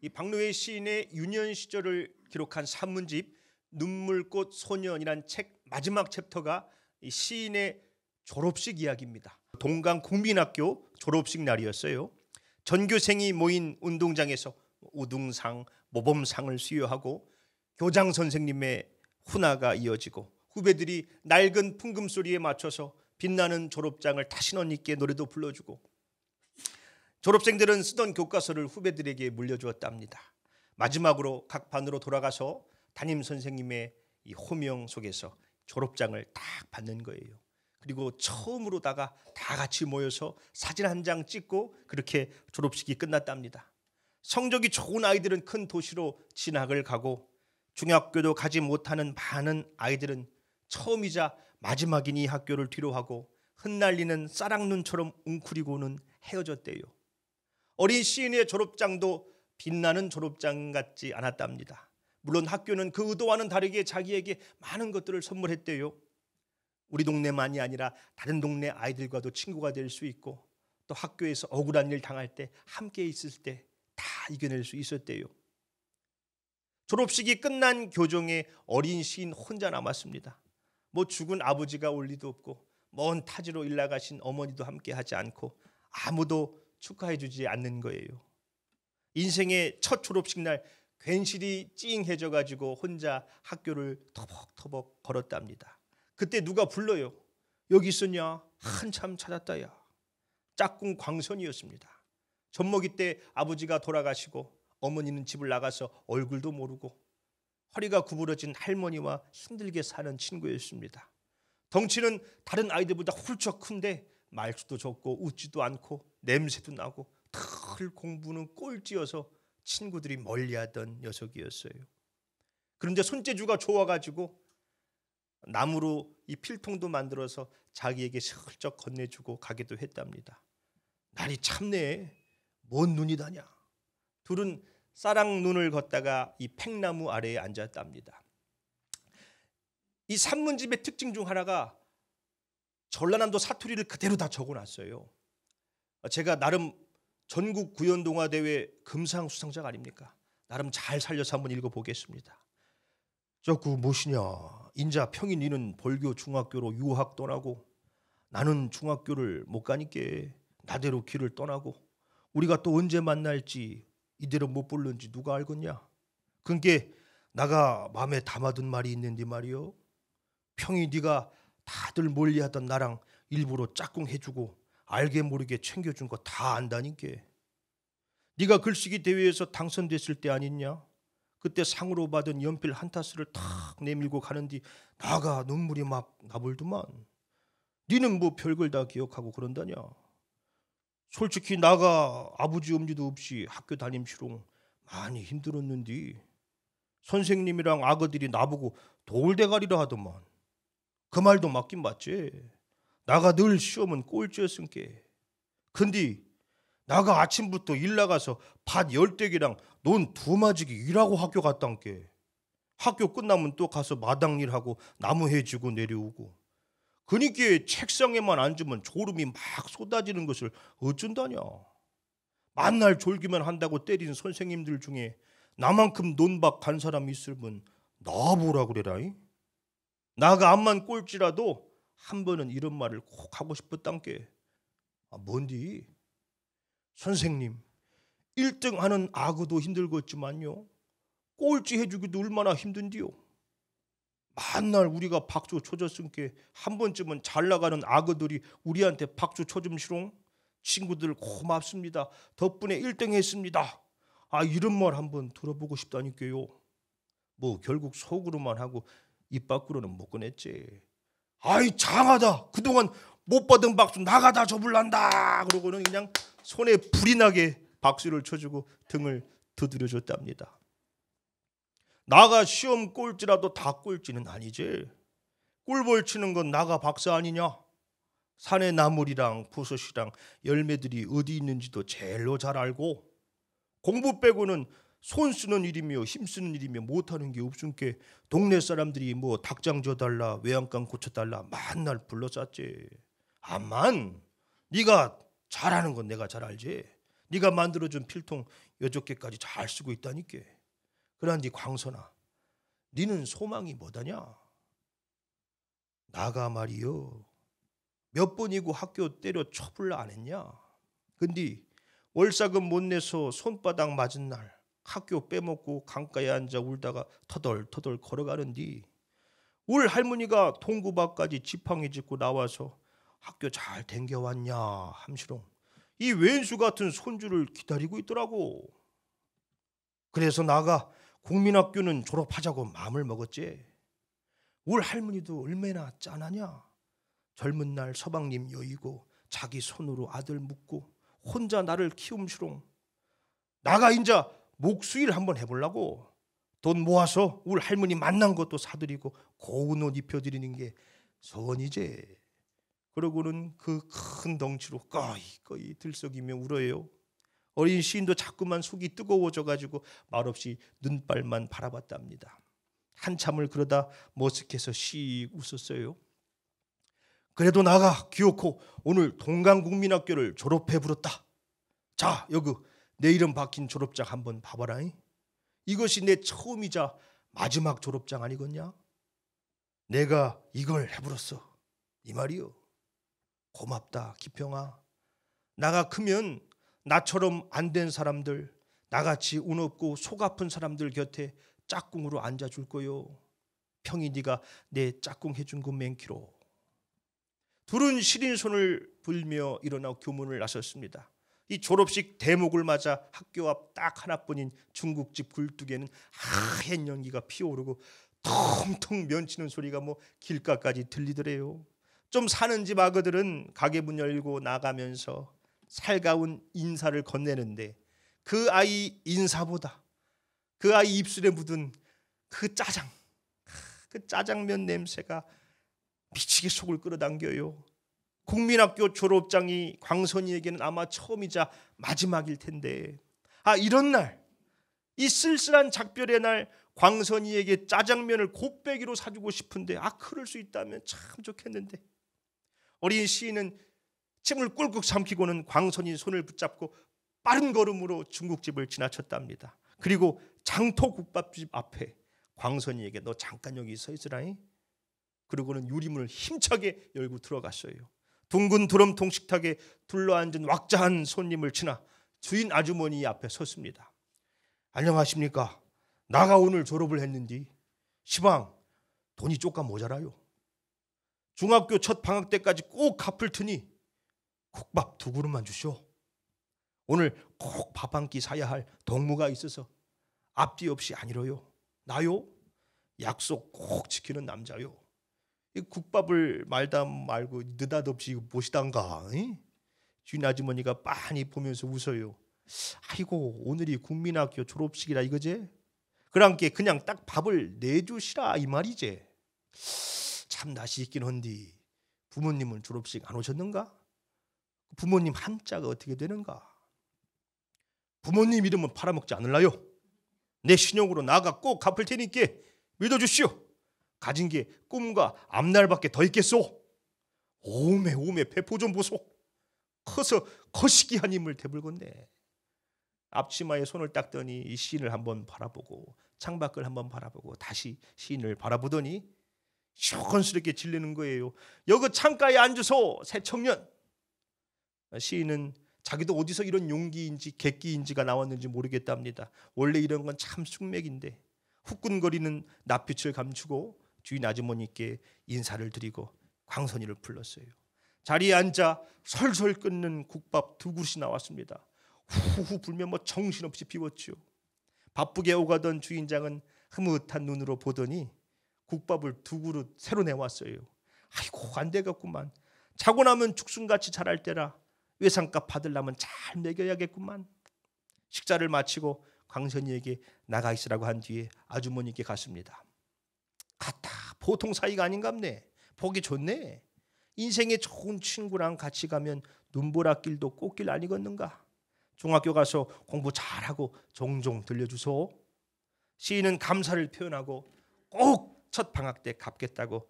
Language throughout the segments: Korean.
이 박노해 시인의 유년 시절을 기록한 산문집 눈물꽃 소년이란 책 마지막 챕터가 이 시인의 졸업식 이야기입니다. 동강 국민학교 졸업식 날이었어요. 전교생이 모인 운동장에서 우등상, 모범상을 수여하고 교장 선생님의 훈화가 이어지고 후배들이 낡은 풍금소리에 맞춰서 빛나는 졸업장을 타신언 있게 노래도 불러주고 졸업생들은 쓰던 교과서를 후배들에게 물려주었답니다. 마지막으로 각 반으로 돌아가서 담임 선생님의 이 호명 속에서 졸업장을 딱 받는 거예요. 그리고 처음으로다가 다 같이 모여서 사진 한 장 찍고 그렇게 졸업식이 끝났답니다. 성적이 좋은 아이들은 큰 도시로 진학을 가고 중학교도 가지 못하는 많은 아이들은 처음이자 마지막인 이 학교를 뒤로하고 흩날리는 쌀락눈처럼 웅크리고는 헤어졌대요. 어린 시인의 졸업장도 빛나는 졸업장 같지 않았답니다. 물론 학교는 그 의도와는 다르게 자기에게 많은 것들을 선물했대요. 우리 동네만이 아니라 다른 동네 아이들과도 친구가 될 수 있고 또 학교에서 억울한 일 당할 때 함께 있을 때 다 이겨낼 수 있었대요. 졸업식이 끝난 교정에 어린 시인 혼자 남았습니다. 뭐 죽은 아버지가 올 리도 없고 먼 타지로 일 나가신 어머니도 함께 하지 않고 아무도 축하해 주지 않는 거예요. 인생의 첫 졸업식 날 괜시리 찡해져 가지고 혼자 학교를 터벅터벅 걸었답니다. 그때 누가 불러요. 여기 있었냐? 한참 찾았다야. 짝꿍 광선이었습니다. 젖먹이 때 아버지가 돌아가시고 어머니는 집을 나가서 얼굴도 모르고 허리가 구부러진 할머니와 힘들게 사는 친구였습니다. 덩치는 다른 아이들보다 훌쩍 큰데 말투도 적고 웃지도 않고 냄새도 나고 털 공부는 꼴찌여서 친구들이 멀리하던 녀석이었어요. 그런데 손재주가 좋아가지고 나무로 이 필통도 만들어서 자기에게 슬쩍 건네주고 가기도 했답니다. 날이 참네. 뭔 눈이다냐. 둘은 쌀락눈을 걷다가 이 팽나무 아래에 앉았답니다. 이 산문집의 특징 중 하나가 전라남도 사투리를 그대로 다 적어놨어요. 제가 나름 전국 구연동화대회 금상 수상자가 아닙니까? 나름 잘 살려서 한번 읽어보겠습니다. 그 무엇이냐. 인자 평인 니는 벌교 중학교로 유학 떠나고 나는 중학교를 못 가니께 나대로 길을 떠나고 우리가 또 언제 만날지 이대로 못 볼는지 누가 알겠냐. 그러니까 나가 마음에 담아둔 말이 있는데 말이요. 평이 네가 다들 멀리하던 나랑 일부러 짝꿍 해주고 알게 모르게 챙겨준 거 다 안다니까. 네가 글쓰기 대회에서 당선됐을 때 아니냐. 그때 상으로 받은 연필 한 타스를 탁 내밀고 가는데 나가 눈물이 막 나불더만. 니는 뭐 별걸 다 기억하고 그런다냐. 솔직히 나가 아버지 엄지도 없이 학교 다님시롱 많이 힘들었는데 선생님이랑 아거들이 나보고 돌대가리라 하더만. 그 말도 맞긴 맞지. 나가 늘 시험은 꼴찌였으니까. 근데 나가 아침부터 일 나가서 밭 10대기랑 논 2마지기 일하고 학교 갔단께. 학교 끝나면 또 가서 마당 일하고 나무 해주고 내려오고. 그니까 책상에만 앉으면 졸음이 막 쏟아지는 것을 어쩐다냐. 만날 졸기만 한다고 때린 선생님들 중에 나만큼 논밭 간 사람 있으면 나보라 그래라이. 나가 암만 꼴찌라도 한 번은 이런 말을 꼭 하고 싶었단께. 뭔디? 선생님 1등 하는 아그도 힘들겠지만요 꼴찌 해주기도 얼마나 힘든디요. 만날 우리가 박수 쳐줬으니까 한 번쯤은 잘 나가는 아그들이 우리한테 박수 쳐줌시롱. 친구들 고맙습니다. 덕분에 1등 했습니다. 이런 말 한번 들어보고 싶다니까요. 뭐 결국 속으로만 하고 입 밖으로는 못 꺼냈지. 장하다. 그동안 못 받은 박수 나가다 접을란다. 그러고는 그냥 손에 불이 나게 박수를 쳐주고 등을 두드려줬답니다. 나가 시험 꼴찌라도 다 꼴찌는 아니지. 꿀벌 치는 건 나가 박사 아니냐. 산에 나물이랑 버섯이랑 열매들이 어디 있는지도 제일로 잘 알고 공부 빼고는 손 쓰는 일이며 힘 쓰는 일이며 못하는 게 없으니까 동네 사람들이 뭐 닭장 줘달라 외양간 고쳐달라 만날 불러쌌지. 암만 네가 잘하는 건 내가 잘 알지. 네가 만들어준 필통 여적개까지 잘 쓰고 있다니까. 그런데 광선아, 니는 소망이 뭐다냐? 나가 말이여 몇 번이고 학교 때려 쳐불라 안 했냐? 근데 월사금 못 내서 손바닥 맞은 날 학교 빼먹고 강가에 앉아 울다가 터덜터덜 걸어가는디 울 할머니가 통구박까지 지팡이 짚고 나와서 학교 잘 댕겨왔냐 함시롱 이 왼수 같은 손주를 기다리고 있더라고. 그래서 나가 국민학교는 졸업하자고 마음을 먹었지. 울 할머니도 얼마나 짠하냐. 젊은 날 서방님 여의고 자기 손으로 아들 묻고 혼자 나를 키움시롱. 나가 인자 목수일 한번 해보려고 돈 모아서 울 할머니 만난 것도 사드리고 고운 옷 입혀드리는 게 소원이제. 그러고는 그 큰 덩치로 꺼이 들썩이며 울어요. 어린 시인도 자꾸만 속이 뜨거워져가지고 말없이 눈발만 바라봤답니다. 한참을 그러다 머쓱해서 씩 웃었어요. 그래도 나가 귀엽고 오늘 동강국민학교를 졸업해 부렀다. 자, 여기 내 이름 박힌 졸업장 한번 봐봐라. 이것이 내 처음이자 마지막 졸업장 아니겠냐? 내가 이걸 해버렸어. 이 말이요. 고맙다 기평아. 나가 크면 나처럼 안 된 사람들, 나같이 운 없고 속 아픈 사람들 곁에 짝꿍으로 앉아줄 거요. 평이 네가 내 짝꿍 해준 그 맹키로. 둘은 시린 손을 불며 일어나 교문을 나섰습니다. 이 졸업식 대목을 맞아 학교 앞 딱 하나뿐인 중국집 굴뚝에는 하얀 연기가 피어오르고 텅텅 면치는 소리가 길가까지 들리더래요. 좀 사는 집 아그들은 가게 문 열고 나가면서 살가운 인사를 건네는데 그 아이 인사보다 그 아이 입술에 묻은 그 짜장면 냄새가 미치게 속을 끌어당겨요. 국민학교 졸업장이 광선이에게는 아마 처음이자 마지막일 텐데 이런 날, 이 쓸쓸한 작별의 날 광선이에게 짜장면을 곱빼기로 사주고 싶은데 그럴 수 있다면 참 좋겠는데 어린 시인은 침을 꿀꺽 삼키고는 광선이 손을 붙잡고 빠른 걸음으로 중국집을 지나쳤답니다. 그리고 장터국밥집 앞에 광선이에게 너 잠깐 여기 서 있으라잉. 그러고는 유리문을 힘차게 열고 들어갔어요. 둥근 드럼통 식탁에 둘러앉은 왁자한 손님을 지나 주인 아주머니 앞에 섰습니다. 안녕하십니까. 나가 오늘 졸업을 했는데 시방 돈이 조금 모자라요. 중학교 첫 방학 때까지 꼭 갚을 테니 국밥 2그릇만 주시오. 오늘 꼭 밥 한 끼 사야 할 동무가 있어서 앞뒤 없이 안 이뤄요. 나요? 약속 꼭 지키는 남자요. 이 국밥을 말다 말고 느닷없이 모시단가. 주인 아주머니가 빤히 보면서 웃어요. 아이고 오늘이 국민학교 졸업식이라 이거지? 그랑께 그냥 딱 밥을 내주시라 이 말이지. 참 낯이 있긴 한디 부모님은 졸업식 안 오셨는가? 부모님 한자가 어떻게 되는가? 부모님 이름은 팔아먹지 않을라요. 내 신용으로 나가 꼭 갚을 테니까 믿어주시오. 가진 게 꿈과 앞날밖에 더 있겠소. 오메 배포 좀 보소. 커서 거시기한 힘을 대불건네. 앞치마에 손을 닦더니 이 시인을 한번 바라보고 창밖을 한번 바라보고 다시 시인을 바라보더니 시원스럽게 질리는 거예요. 여기 창가에 앉으소 새 청년. 시인은 자기도 어디서 이런 용기인지 객기인지가 나왔는지 모르겠답니다. 원래 이런 건 참 숙맥인데 후끈거리는 낯빛을 감추고 주인 아주머니께 인사를 드리고 광선이를 불렀어요. 자리에 앉아 설설 끓는 국밥 2그릇이 나왔습니다. 후후 불며 정신없이 비웠죠. 바쁘게 오가던 주인장은 흐뭇한 눈으로 보더니 국밥을 2그릇 새로 내왔어요. 아이고 안 되겠구만. 자고 나면 죽순같이 자랄 때라 외상값 받으려면 잘 먹여야겠구만. 식사를 마치고 광선이에게 나가 있으라고 한 뒤에 아주머니께 갔습니다. 갔다 보통 사이가 아닌갑네. 보기 좋네. 인생에 좋은 친구랑 같이 가면 눈보라길도 꽃길 아니겠는가. 중학교 가서 공부 잘하고 종종 들려주소. 시인은 감사를 표현하고 꼭 첫 방학 때 갚겠다고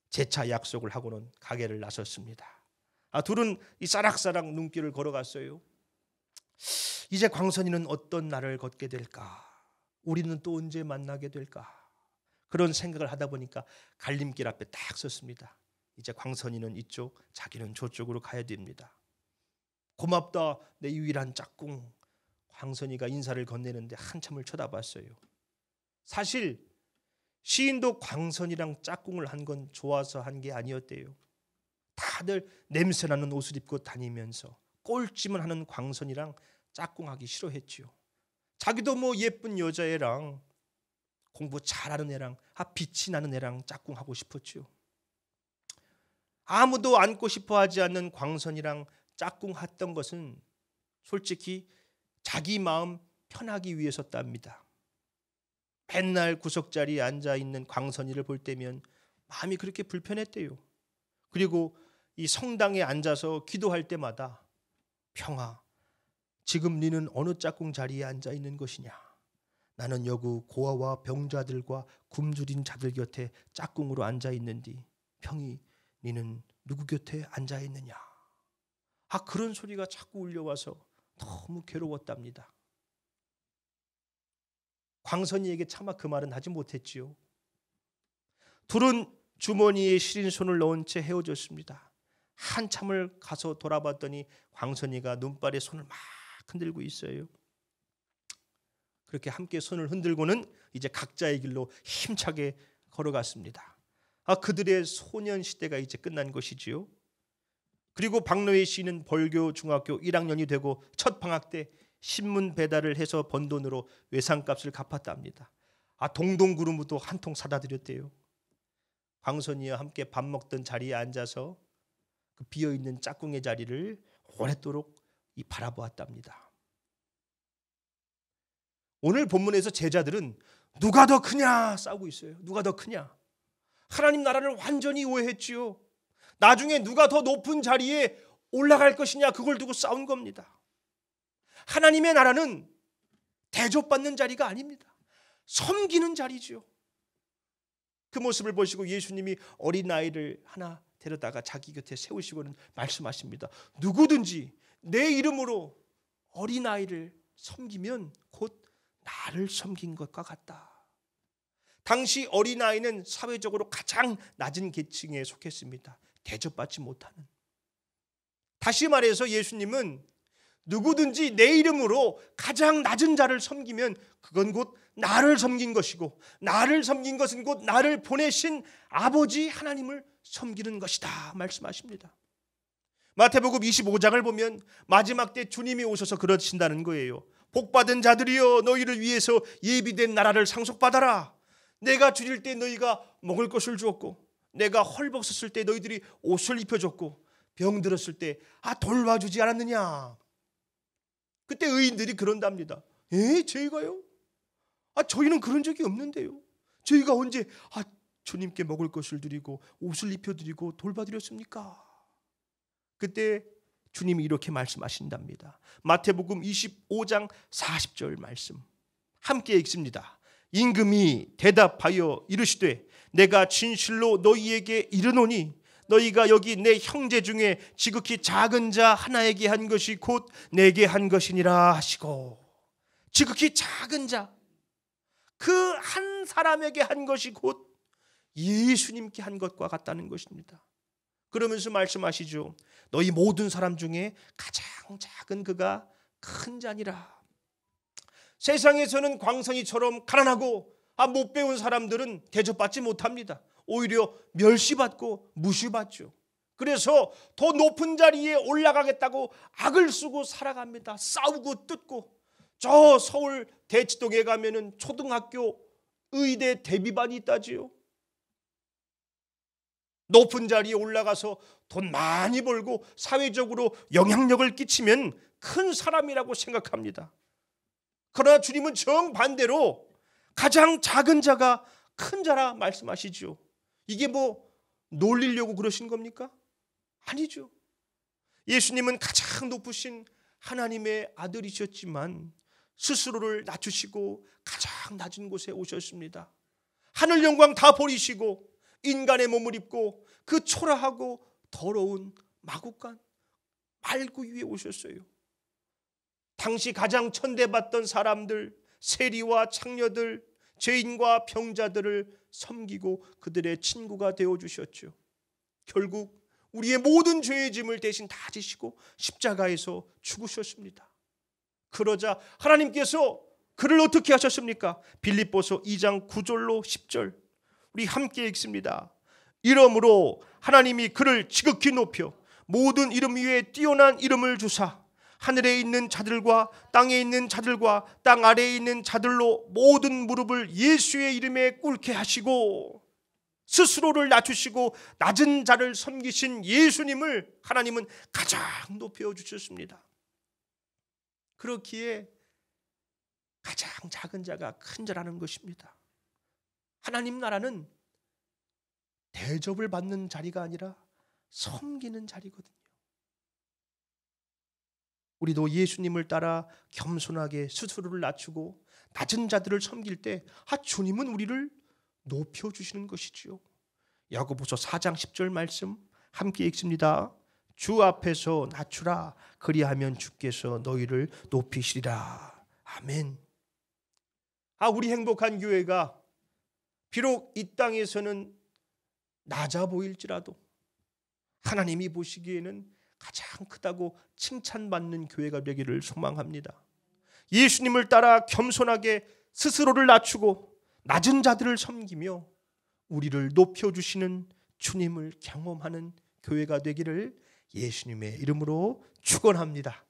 재차 약속을 하고는 가게를 나섰습니다. 둘은 이 싸락싸락 눈길을 걸어갔어요. 이제 광선이는 어떤 날을 걷게 될까? 우리는 또 언제 만나게 될까? 그런 생각을 하다 보니까 갈림길 앞에 딱 섰습니다. 이제 광선이는 이쪽, 자기는 저쪽으로 가야 됩니다. 고맙다 내 유일한 짝꿍. 광선이가 인사를 건네는데 한참을 쳐다봤어요. 사실 시인도 광선이랑 짝꿍을 한 건 좋아서 한 게 아니었대요. 다들 냄새나는 옷을 입고 다니면서 꼴찌만 하는 광선이랑 짝꿍하기 싫어했지요. 자기도 뭐 예쁜 여자애랑 공부 잘하는 애랑 빛이 나는 애랑 짝꿍하고 싶었지요. 아무도 안고 싶어 하지 않는 광선이랑 짝꿍했던 것은 솔직히 자기 마음 편하기 위해서답니다. 맨날 구석자리에 앉아있는 광선이를 볼 때면 마음이 그렇게 불편했대요. 그리고 이 성당에 앉아서 기도할 때마다 평아, 지금 너는 어느 짝꿍 자리에 앉아있는 것이냐? 나는 여구 고아와 병자들과 굶주린 자들 곁에 짝꿍으로 앉아있는디 평이 너는 누구 곁에 앉아있느냐? 그런 소리가 자꾸 울려와서 너무 괴로웠답니다. 광선이에게 차마 그 말은 하지 못했지요. 둘은 주머니에 시린 손을 넣은 채 헤어졌습니다. 한참을 가서 돌아봤더니 광선이가 눈발에 손을 막 흔들고 있어요. 그렇게 함께 손을 흔들고는 이제 각자의 길로 힘차게 걸어갔습니다. 그들의 소년 시대가 이제 끝난 것이지요. 그리고 박노해 씨는 벌교 중학교 1학년이 되고 첫 방학 때 신문 배달을 해서 번 돈으로 외상값을 갚았답니다. 동동구름도 한 통 사다 드렸대요. 광선이와 함께 밥 먹던 자리에 앉아서 그 비어있는 짝꿍의 자리를 오랫도록 바라보았답니다. 오늘 본문에서 제자들은 누가 더 크냐 싸우고 있어요. 누가 더 크냐. 하나님 나라를 완전히 오해했지요. 나중에 누가 더 높은 자리에 올라갈 것이냐 그걸 두고 싸운 겁니다. 하나님의 나라는 대접받는 자리가 아닙니다. 섬기는 자리죠. 그 모습을 보시고 예수님이 어린아이를 하나 데려다가 자기 곁에 세우시고는 말씀하십니다. 누구든지 내 이름으로 어린아이를 섬기면 곧 나를 섬긴 것과 같다. 당시 어린아이는 사회적으로 가장 낮은 계층에 속했습니다. 대접받지 못하는. 다시 말해서 예수님은 누구든지 내 이름으로 가장 낮은 자를 섬기면 그건 곧 나를 섬긴 것이고 나를 섬긴 것은 곧 나를 보내신 아버지 하나님을 섬기는 것이다 말씀하십니다. 마태복음 25장을 보면 마지막 때 주님이 오셔서 그러신다는 거예요. 복받은 자들이여 너희를 위해서 예비된 나라를 상속받아라. 내가 줄일 때 너희가 먹을 것을 주었고 내가 헐벗었을 때 너희들이 옷을 입혀줬고 병들었을 때 돌봐주지 않았느냐. 그때 의인들이 그런답니다. 저희가요? 저희는 그런 적이 없는데요. 저희가 언제 주님께 먹을 것을 드리고 옷을 입혀드리고 돌봐드렸습니까? 그때 주님이 이렇게 말씀하신답니다. 마태복음 25장 40절 말씀 함께 읽습니다. 임금이 대답하여 이르시되 내가 진실로 너희에게 이르노니 너희가 여기 내 형제 중에 지극히 작은 자 하나에게 한 것이 곧 내게 한 것이니라 하시고, 지극히 작은 자 그 한 사람에게 한 것이 곧 예수님께 한 것과 같다는 것입니다. 그러면서 말씀하시죠. 너희 모든 사람 중에 가장 작은 그가 큰 자니라. 세상에서는 광선이처럼 가난하고 못 배운 사람들은 대접받지 못합니다. 오히려 멸시받고 무시받죠. 그래서 더 높은 자리에 올라가겠다고 악을 쓰고 살아갑니다. 싸우고 뜯고. 저 서울 대치동에 가면은 초등학교 의대 대비반이 있다지요. 높은 자리에 올라가서 돈 많이 벌고 사회적으로 영향력을 끼치면 큰 사람이라고 생각합니다. 그러나 주님은 정반대로 가장 작은 자가 큰 자라 말씀하시죠. 이게 놀리려고 그러신 겁니까? 아니죠. 예수님은 가장 높으신 하나님의 아들이셨지만 스스로를 낮추시고 가장 낮은 곳에 오셨습니다. 하늘 영광 다 버리시고 인간의 몸을 입고 그 초라하고 더러운 마구간 말구 위에 오셨어요. 당시 가장 천대받던 사람들, 세리와 창녀들, 죄인과 병자들을 섬기고 그들의 친구가 되어주셨죠. 결국 우리의 모든 죄의 짐을 대신 다 지시고 십자가에서 죽으셨습니다. 그러자 하나님께서 그를 어떻게 하셨습니까? 빌립보서 2장 9절로 10절 우리 함께 읽습니다. 이러므로 하나님이 그를 지극히 높여 모든 이름 위에 뛰어난 이름을 주사 하늘에 있는 자들과 땅에 있는 자들과 땅 아래에 있는 자들로 모든 무릎을 예수의 이름에 꿇게 하시고 스스로를 낮추시고 낮은 자를 섬기신 예수님을 하나님은 가장 높여주셨습니다. 그렇기에 가장 작은 자가 큰 자라는 것입니다. 하나님 나라는 대접을 받는 자리가 아니라 섬기는 자리거든요. 우리도 예수님을 따라 겸손하게 스스로를 낮추고 낮은 자들을 섬길 때 주님은 우리를 높여주시는 것이지요. 야고보서 4장 10절 말씀 함께 읽습니다. 주 앞에서 낮추라 그리하면 주께서 너희를 높이시리라. 아멘. 우리 행복한 교회가 비록 이 땅에서는 낮아 보일지라도 하나님이 보시기에는 가장 크다고 칭찬받는 교회가 되기를 소망합니다. 예수님을 따라 겸손하게 스스로를 낮추고 낮은 자들을 섬기며 우리를 높여주시는 주님을 경험하는 교회가 되기를 예수님의 이름으로 축원합니다.